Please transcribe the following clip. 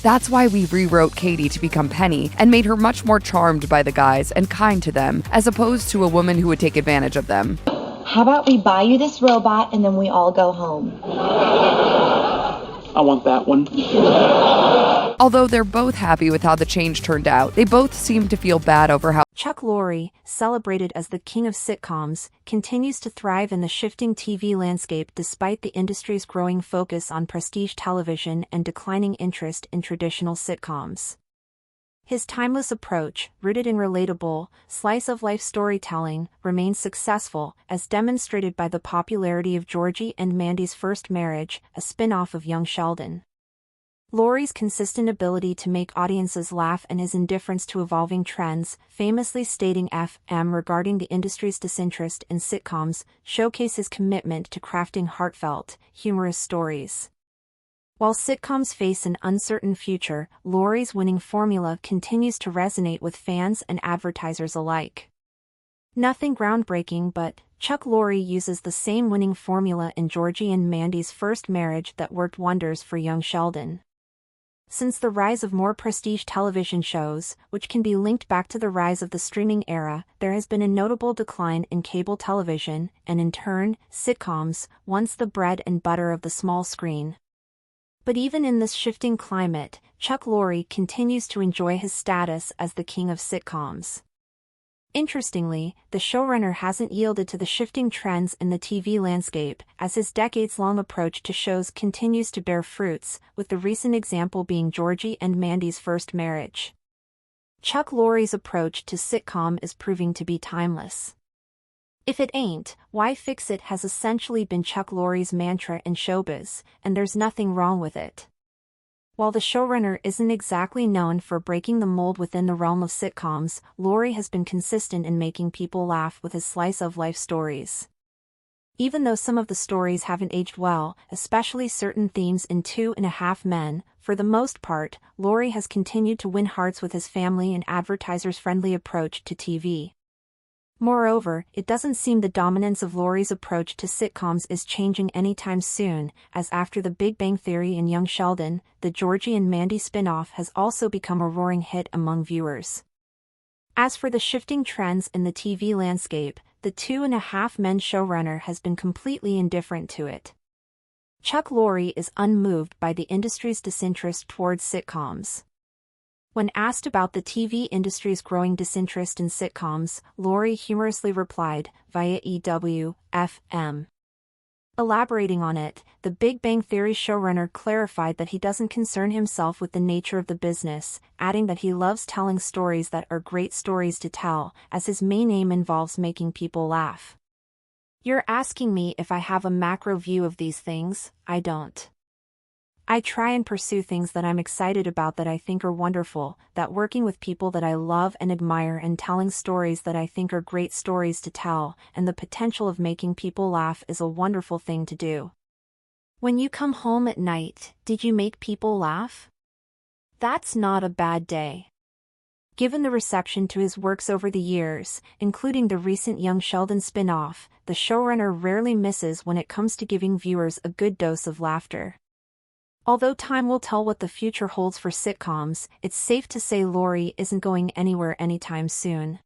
That's why we rewrote Katie to become Penny and made her much more charmed by the guys and kind to them, as opposed to a woman who would take advantage of them. How about we buy you this robot and then we all go home? I want that one. Although they're both happy with how the change turned out, they both seem to feel bad over how Chuck Lorre, celebrated as the king of sitcoms, continues to thrive in the shifting TV landscape despite the industry's growing focus on prestige television and declining interest in traditional sitcoms. His timeless approach, rooted in relatable, slice-of-life storytelling, remains successful, as demonstrated by the popularity of Georgie and Mandy's First Marriage, a spin-off of Young Sheldon. Lorre's consistent ability to make audiences laugh and his indifference to evolving trends, famously stating FM regarding the industry's disinterest in sitcoms, showcase his commitment to crafting heartfelt, humorous stories. While sitcoms face an uncertain future, Lorre's winning formula continues to resonate with fans and advertisers alike. Nothing groundbreaking, but Chuck Lorre uses the same winning formula in Georgie and Mandy's First Marriage that worked wonders for Young Sheldon. Since the rise of more prestige television shows, which can be linked back to the rise of the streaming era, there has been a notable decline in cable television, and in turn, sitcoms, once the bread and butter of the small screen. But even in this shifting climate, Chuck Lorre continues to enjoy his status as the king of sitcoms. Interestingly, the showrunner hasn't yielded to the shifting trends in the TV landscape, as his decades-long approach to shows continues to bear fruits, with the recent example being Georgie and Mandy's First Marriage. Chuck Lorre's approach to sitcom is proving to be timeless. "If it ain't, why fix it" has essentially been Chuck Lorre's mantra in showbiz, and there's nothing wrong with it. While the showrunner isn't exactly known for breaking the mold within the realm of sitcoms, Lorre has been consistent in making people laugh with his slice-of-life stories. Even though some of the stories haven't aged well, especially certain themes in 2.5 Men, for the most part, Lorre has continued to win hearts with his family and advertisers-friendly approach to TV. Moreover, it doesn't seem the dominance of Lorre's approach to sitcoms is changing anytime soon, as after The Big Bang Theory and Young Sheldon, the Georgie and Mandy spin-off has also become a roaring hit among viewers. As for the shifting trends in the TV landscape, the 2.5 Men showrunner has been completely indifferent to it. Chuck Lorre is unmoved by the industry's disinterest towards sitcoms. When asked about the TV industry's growing disinterest in sitcoms, Lorre humorously replied, via EW.FM. Elaborating on it, The Big Bang Theory showrunner clarified that he doesn't concern himself with the nature of the business, adding that he loves telling stories that are great stories to tell, as his main aim involves making people laugh. "You're asking me if I have a macro view of these things. I don't. I try and pursue things that I'm excited about, that I think are wonderful, that working with people that I love and admire and telling stories that I think are great stories to tell, and the potential of making people laugh is a wonderful thing to do. When you come home at night, did you make people laugh? That's not a bad day." Given the reception to his works over the years, including the recent Young Sheldon spin-off, the showrunner rarely misses when it comes to giving viewers a good dose of laughter. Although time will tell what the future holds for sitcoms, it's safe to say Lorre isn't going anywhere anytime soon.